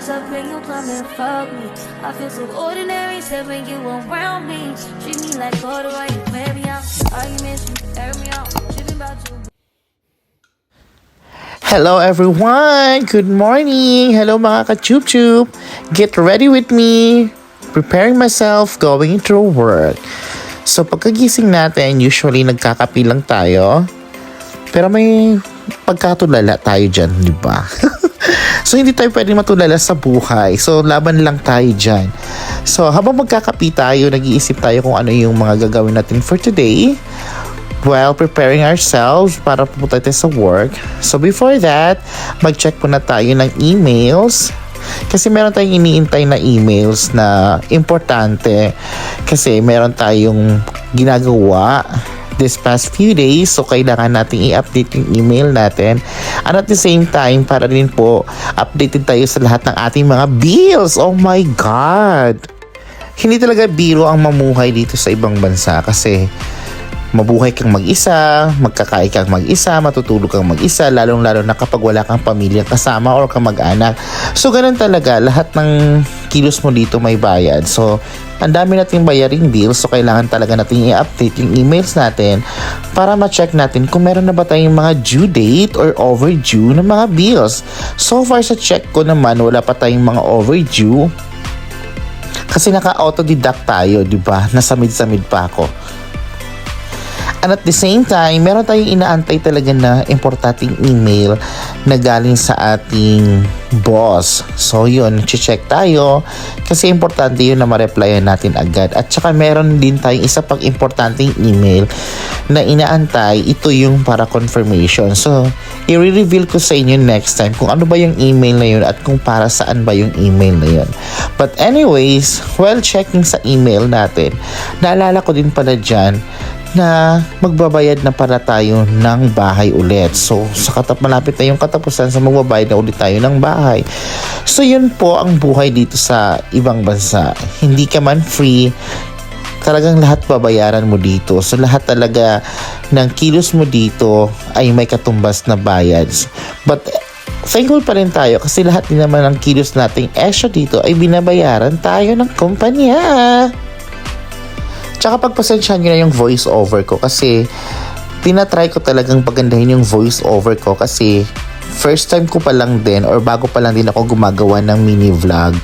myself when you come and fuck me. I feel so ordinary, said when you around me. Treat me like water while you wear me out. Arguments, you air me out. Tripping about you. Hello everyone! Good morning! Hello mga ka-chup-chup! Get ready with me! Preparing myself going to work. So pagkagising natin, usually nagkakapi lang tayo. Pero may pagkatulala tayo dyan, di ba? So hindi tayo pwedeng matulala sa buhay. So laban lang tayo dyan. So habang magkakapi tayo, nag-iisip tayo kung ano yung mga gagawin natin for today. While preparing ourselves para pupunta tayo sa work. So before that, mag-check muna tayo ng emails. Kasi meron tayong iniintay na emails na importante. Kasi meron tayong ginagawa this past few days. So kailangan natin i-update yung email natin. And at the same time, para rin po, updated tayo sa lahat ng ating mga bills. Oh my God! Hindi talaga biro ang mamuhay dito sa ibang bansa kasi mabuhay kang mag-isa, magkakain kang mag-isa, matutulog kang mag-isa, lalong-lalo na kapag wala kang pamilya kasama or kamag-anak. So, ganun talaga. Lahat ng kilos mo dito may bayad. So, ang dami nating bayaring bills. So, kailangan talaga natin i-update yung emails natin para ma-check natin kung meron na ba tayong mga due date or overdue na mga bills. So far sa check ko naman, wala pa tayong mga overdue. Kasi naka-autodeduct tayo, di ba? Nasamid-samid pa ako. And at the same time, meron tayong inaantay talaga na importanteng email na galing sa ating boss. So yun, check tayo kasi importante yun na ma-replyan natin agad. At saka meron din tayong isa pang importanteng email na inaantay. Ito yung para confirmation. So, i-reveal ko sa inyo next time kung ano ba yung email na yun at kung para saan ba yung email na yun. But anyways, while checking sa email natin, naalala ko din pala dyan na magbabayad na para tayo ng bahay ulit. So, malapit na yung katapusan sa magbabayad na ulit tayo ng bahay. So, yun po ang buhay dito sa ibang bansa. Hindi ka man free, talagang lahat babayaran mo dito. So, lahat talaga ng kilos mo dito ay may katumbas na bayad. But, thankful pa rin tayo kasi lahat din naman ng kilos nating extra dito ay binabayaran tayo ng kumpanya. Tsaka pagpasensyahan nyo na yung voice over ko kasi tinatry ko talagang pagandahin yung voice over ko kasi first time ko pa lang din or bago pa lang din ako gumagawa ng mini vlog.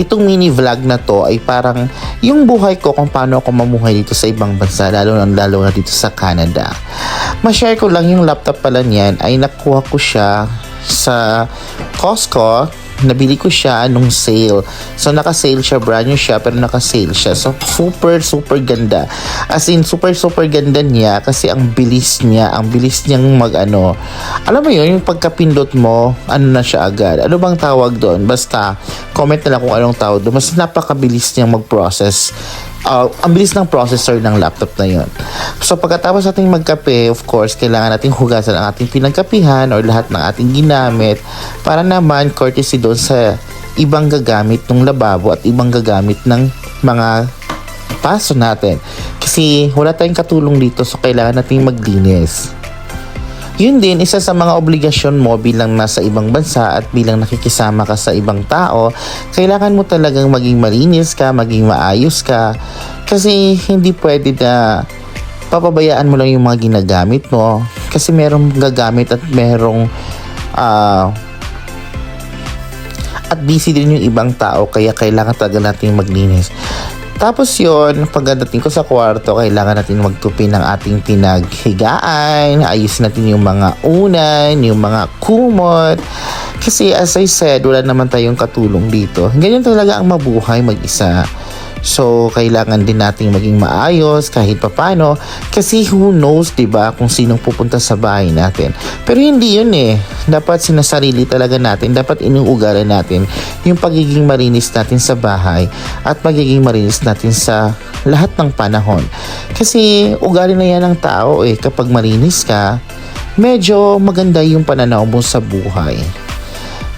Itong mini vlog na to ay parang yung buhay ko kung paano ako mamuhay dito sa ibang bansa, lalo na dito sa Canada. Ma-share ko lang yung laptop pala niyan ay nakuha ko siya sa Costco. Nabili ko siya nung sale. So, naka-sale siya. Brand new siya, pero naka-sale siya. So, super ganda. As in, super ganda niya kasi ang bilis niya. Ang bilis niyang alam mo yun, yung pagkapindot mo, ano na siya agad. Ano bang tawag doon? Basta, comment na lang kung anong tawag doon. Mas napakabilis niyang mag-process. Ang bilis ng processor ng laptop na yun. So pagkatapos nating magkape, of course, kailangan nating hugasan ang ating pinagkapihan or lahat ng ating ginamit para naman courtesy doon sa ibang gagamit ng lababo at ibang gagamit ng mga paso natin. Kasi wala tayong katulong dito, so kailangan nating maglinis. Yun din, isa sa mga obligasyon mo bilang nasa ibang bansa at bilang nakikisama ka sa ibang tao, kailangan mo talagang maging malinis ka, maging maayos ka. Kasi hindi pwede na papabayaan mo lang yung mga ginagamit mo. Kasi merong gagamit at merong at busy din yung ibang tao, kaya kailangan talaga natin maglinis. Tapos yun, pagdating ko sa kwarto, kailangan natin magtupi ng ating pinaghigaan, ayusin natin yung mga unan, yung mga kumot. Kasi as I said, wala naman tayong katulong dito. Ganyan talaga ang mabuhay mag-isa. So, kailangan din nating maging maayos kahit papano. Kasi who knows, diba, kung sinong pupunta sa bahay natin. Pero hindi yun eh. Dapat sinasarili talaga natin. Dapat inuugalan natin yung pagiging marinis natin sa bahay at pagiging marinis natin sa lahat ng panahon. Kasi ugali na yan ng tao eh. Kapag marinis ka, medyo maganda yung pananaw mo sa buhay.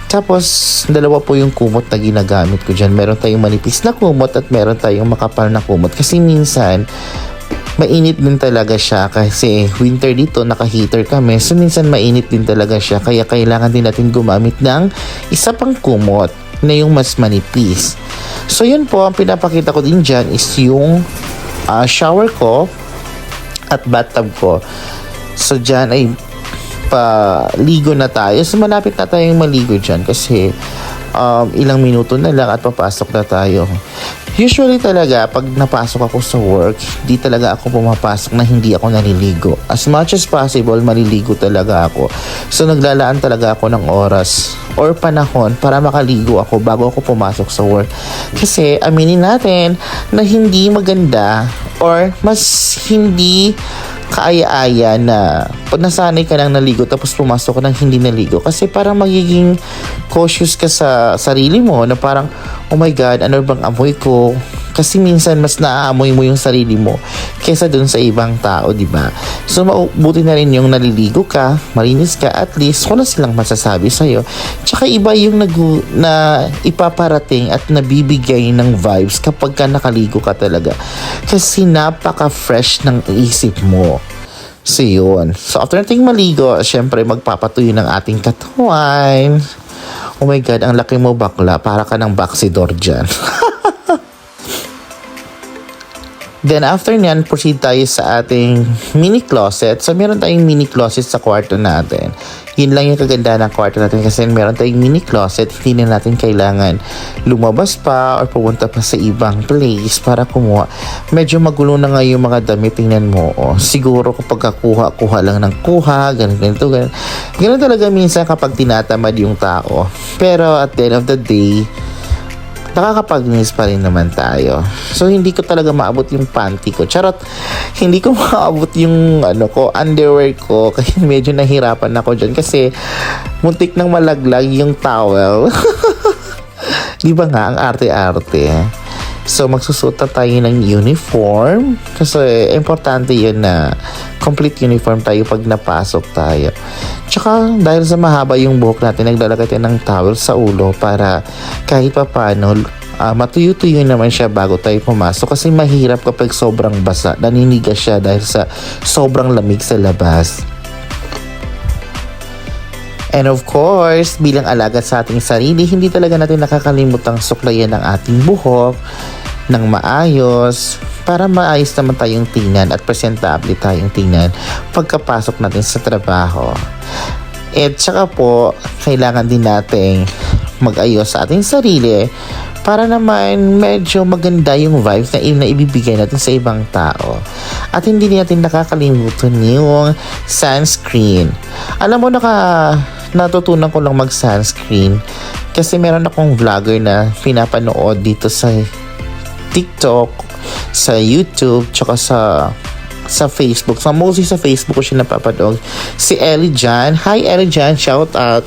Tapos, dalawa po yung kumot na ginagamit ko dyan. Meron tayong manipis na kumot at meron tayong makapal na kumot. Kasi minsan, mainit din talaga siya kasi winter dito, naka-heater kami. So minsan mainit din talaga siya kaya kailangan din natin gumamit ng isa pang kumot na yung mas manipis. So yun po, ang pinapakita ko din dyan is yung shower ko at bathtub ko. So dyan ay paligo na tayo. So malapit na tayong maligo dyan kasi ilang minuto na lang at papasok na tayo. Usually talaga, pag napasok ako sa work, di talaga ako pumapasok na hindi ako naliligo. As much as possible, maliligo talaga ako. So, naglalaan talaga ako ng oras or panahon para makaligo ako bago ako pumasok sa work. Kasi, aminin natin na hindi maganda or mas hindi kaaya-aya na pag nasanay ka nang naligo tapos pumasok ka nang hindi naligo kasi parang magiging cautious ka sa sarili mo na parang oh my god, ano bang amoy ko? Kasi minsan mas naaamoy mo yung sarili mo kaysa dun sa ibang tao, di ba? So mabuti na rin yung naliligo ka, malinis ka, at least wala silang masasabi sa'yo. Tsaka iba yung na ipaparating at nabibigay ng vibes kapag ka nakaligo ka talaga. Kasi napaka-fresh ng isip mo. So yun. So after nating maligo, syempre magpapatuyo ng ating katawan. Oh my god, ang laki mo bakla. Para ka ng baksidor dyan. Then after nyan, proceed tayo sa ating mini closet. So meron tayong mini closet sa kwarto natin. Yun lang yung kagandahan ng kwarto natin kasi meron tayong mini closet. Hindi na natin kailangan lumabas pa or pumunta pa sa ibang place para kumuha. Medyo magulo na nga yung mga damit. Tingnan mo. Oh. Siguro kapag kuha lang ng kuha, ganito. Ganun talaga minsan kapag tinatamad yung tao. Pero at the end of the day, nakakapag-miss pa rin naman tayo. So, hindi ko talaga maabot yung panty ko. Charot, hindi ko maabot yung underwear ko. Kaya medyo nahirapan ako dyan. Kasi, muntik nang malaglag yung towel. Di ba nga, ang arte-arte. So, magsusuot tayo ng uniform. Kasi, importante yun na complete uniform tayo pag napasok tayo. Tsaka, dahil sa mahaba yung buhok natin, naglalagay tayo ng towel sa ulo para kahit pa paano, matuyo-tuyo naman siya bago tayo pumasok. Kasi mahirap kapag sobrang basa. Naninigas siya dahil sa sobrang lamig sa labas. And of course, bilang alaga sa ating sarili, hindi talaga natin nakakalimutang suklayan ng ating buhok ng maayos para maayos naman tayong tingnan at presentable tayong tingnan pagkapasok natin sa trabaho. At saka po, kailangan din nating mag-ayos sa ating sarili para naman medyo maganda yung vibes na ibibigay natin sa ibang tao. At hindi natin nakakalimutan yung sunscreen. Alam mo, natutunan ko lang mag-sunscreen kasi meron akong vlogger na pinapanood dito sa TikTok, sa YouTube, tsaka sa Facebook. So, mostly sa Facebook ko siya napapanood. Si Ellie Jan. Hi, Ellie Jan. Shout out.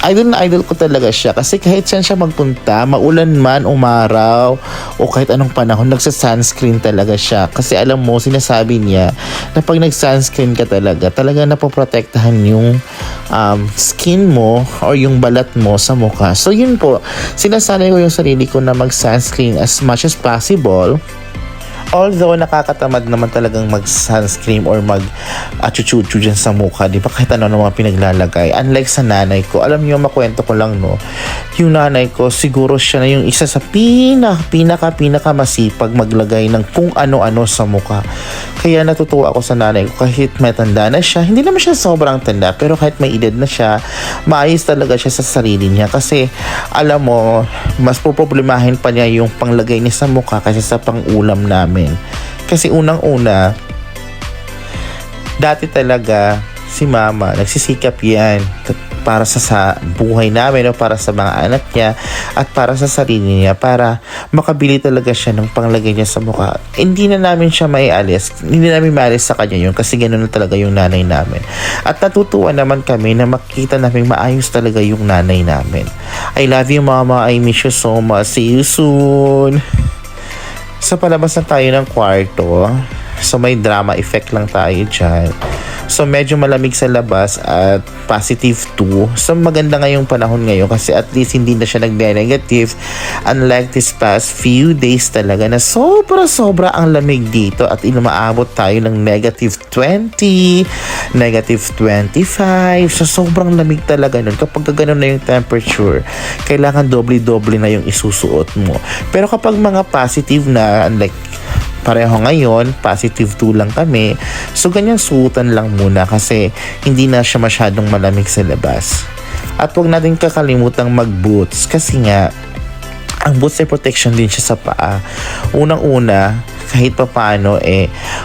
Idol na idol ko talaga siya. Kasi kahit saan siya magpunta, maulan man, umaraw, o kahit anong panahon, nagsa-sunscreen talaga siya. Kasi alam mo, sinasabi niya na pag nag-sunscreen ka talaga napoprotektahan yung skin mo or yung balat mo sa mukha. So, yun po. Sinasanay ko yung sarili ko na mag-sunscreen as much as possible. Although nakakatamad naman talagang mag-sunscreen or mag-chuchu dyan sa mukha, di ba? Kahit ano naman pinaglalagay. Unlike sa nanay ko, alam niyo, makwento ko lang, no? Yung nanay ko, siguro siya na yung isa sa pinaka masipag maglagay ng kung ano-ano sa mukha. Kaya natutuwa ako sa nanay ko kahit may tanda na siya. Hindi naman siya sobrang tanda, pero kahit may edad na siya, maayos talaga siya sa sarili niya. Kasi, alam mo, mas poproblemahin pa niya yung panglagay niya sa mukha kasi sa pang-ulam namin. Kasi unang-una, dati talaga si mama nagsisikap yan para sa buhay namin o para sa mga anak niya at para sa sarili niya para makabili talaga siya ng panglagay niya sa mukha. Hindi na namin siya maialis. Hindi namin maialis sa kanya yun kasi ganoon na talaga yung nanay namin. At natutuwa naman kami na makita namin maayos talaga yung nanay namin. I love you, mama. I miss you so much. See you soon. So, palabas na tayo ng kwarto. So, may drama effect lang tayo dyan. So medyo malamig sa labas at positive 2. So maganda ngayong panahon ngayon kasi at least hindi na siya nag-negative, unlike this past few days talaga na sobra ang lamig dito at inaabot tayo ng negative 20, negative 25. So sobrang lamig talaga nun. Kapag ganun na yung temperature, kailangan doble-doble na yung isusuot mo. Pero kapag mga positive na, like pareho ngayon, positive 2 lang kami. So, ganyan suotan lang muna kasi hindi na siya masyadong malamig sa labas. At huwag natin kakalimutang mag-boots kasi nga, ang boots ay protection din siya sa paa. Unang-una, kahit pa paano,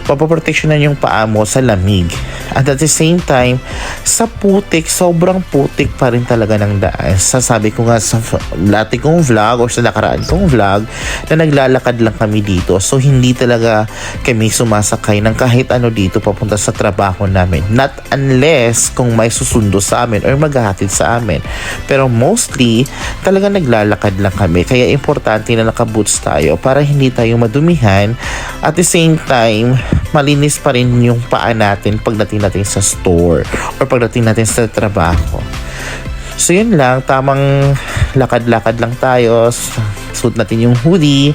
papaproteksyonan yung paa mo sa lamig. At at the same time, sa putik, sobrang putik pa rin talaga ng daan. Sasabi ko nga sa dati kong vlog or sa nakaraan kong vlog na naglalakad lang kami dito. So, hindi talaga kami sumasakay ng kahit ano dito papunta sa trabaho namin. Not unless kung may susundo sa amin or maghahatid sa amin. Pero mostly, talaga naglalakad lang kami. Kaya importante na nakaboots tayo para hindi tayo madumihan. At the same time, malinis pa rin yung paa natin pagdating natin sa store or pagdating natin sa trabaho. So yun lang, tamang lakad-lakad lang tayo. Suot natin yung hoodie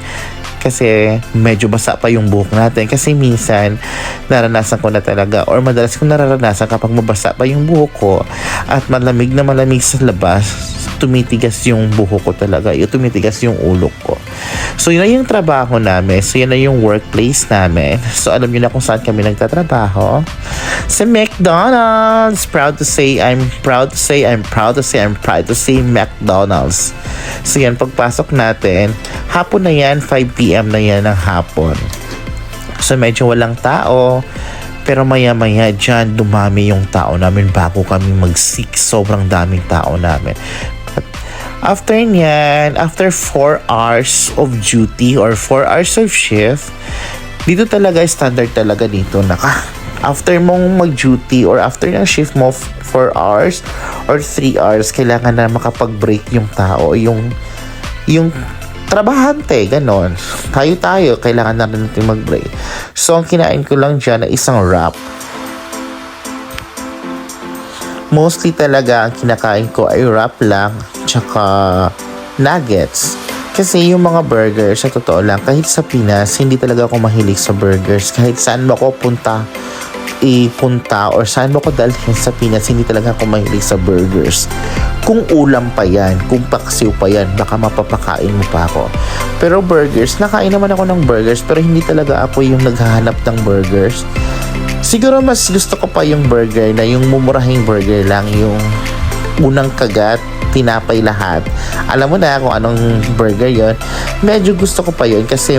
kasi medyo basa pa yung buhok natin kasi minsan naranasan ko na talaga or madalas ko nararanasan kapag mabasa pa yung buhok ko at malamig na malamig sa labas, tumitigas yung buhok ko talaga, tumitigas yung ulo ko. So yun na yung trabaho namin, so yun na yung workplace namin. So alam niyo na kung saan kami nagtatrabaho, sa McDonald's. Proud to say McDonald's. So yan, pagpasok natin, hapon na yan, 5 p.m. na yan ng hapon. So medyo walang tao, pero maya-maya dyan, dumami yung tao namin bago kami mag-6. Sobrang daming tao namin. At after nyan, after 4 hours of duty or 4 hours of shift, dito talaga, standard talaga dito na after mong mag-duty or after ng shift mo 4 hours or 3 hours, kailangan na makapag-break yung tao, yung trabahante, ganon. Tayo, kailangan na rin natin mag-break. So, ang kinain ko lang dyan na isang wrap. Mostly talaga, ang kinakain ko ay wrap lang, tsaka nuggets. Kasi yung mga burgers, sa totoo lang, kahit sa Pinas, hindi talaga ako mahilig sa burgers. Kahit saan mo ako ipunta or saan mo ko dalhin sa Pinas, hindi talaga ako mahilig sa burgers. Kung ulam pa yan, kung paksiw pa yan, baka mapapakain mo pa ako. Pero burgers, nakain naman ako ng burgers, pero hindi talaga ako yung naghahanap ng burgers. Siguro mas gusto ko pa yung burger na yung mumurahing burger lang, yung unang kagat, tinapay lahat. Alam mo na kung anong burger yon. Medyo gusto ko pa yon kasi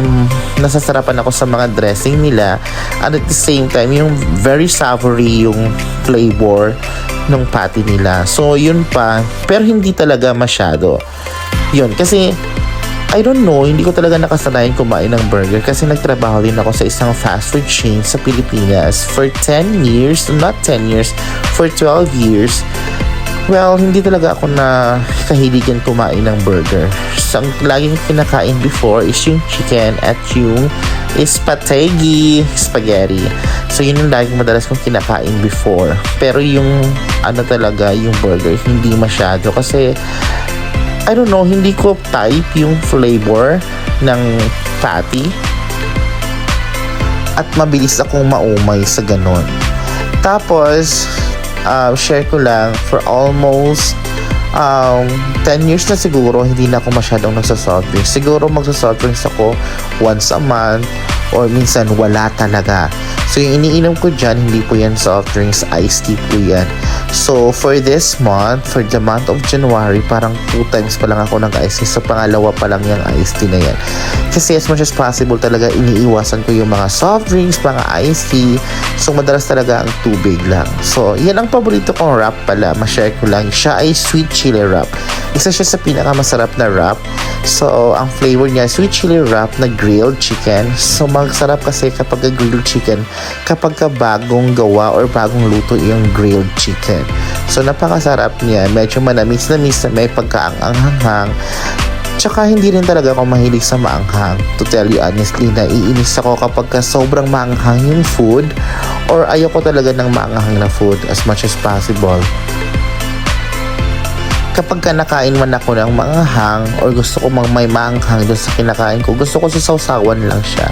nasasarapan ako sa mga dressing nila, and at the same time yung very savory yung flavor ng patty nila. So yun pa, pero hindi talaga masyado yun kasi I don't know, hindi ko talaga nakasanayan kumain ng burger kasi nagtrabaho din ako sa isang fast food chain sa Pilipinas for 10 years, not 10 years, for 12 years. Well, hindi talaga ako na kahiligan kumain ng burger. So, ang laging kinakain before is yung chicken at yung spaghetti. So, yun yung laging madalas kong kinakain before. Pero yung talaga, yung burger, hindi masyado. Kasi, I don't know, hindi ko type yung flavor ng patty. At mabilis akong maumay sa ganon. Tapos, share ko lang, for almost 10 years na siguro, hindi na ako masyadong nagsasoft drinks. Siguro magsasoft drinks ako once a month or minsan wala talaga. So yung iniinom ko dyan, hindi po yan soft drinks, iced tea po yan. So for this month, for the month of January, parang 2 times pa lang ako nag-iced tea. So pangalawa pa lang yung iced tea na yan. Kasi as much as possible talaga iniiwasan ko yung mga soft drinks, mga iced tea. So madalas talaga ang tubig lang. So yan ang paborito kong wrap pala, ma-share ko lang. Siya ay sweet chili wrap. Isa siya sa pinakamasarap na wrap. So ang flavor niya, sweet chili wrap na grilled chicken. So magsarap kasi kapag grilled chicken, kapag ka bagong gawa or bagong luto yung grilled chicken. So napakasarap niya, medyo manamis-namis, may pagkaang-anghang. Tsaka hindi rin talaga ako mahilig sa maanghang. To tell you honestly, naiinis ako kapag ka sobrang maanghang yung food or ayoko talaga ng maanghang na food as much as possible. Kapag nakain man ako ng maanghang or gusto ko may maanghang doon sa kinakain ko, gusto ko sa sausawan lang siya.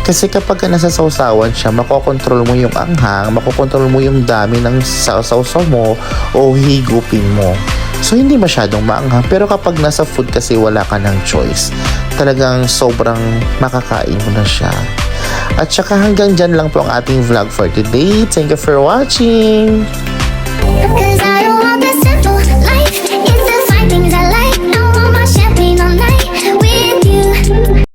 Kasi kapag nasa sausawan siya, makokontrol mo yung anghang, makokontrol mo yung dami ng sausaw mo o higupin mo. So, hindi masyadong maanghang. Pero kapag nasa food kasi wala ka ng choice, talagang sobrang makakain mo na siya. At saka hanggang dyan lang po ang ating vlog for today. Thank you for watching!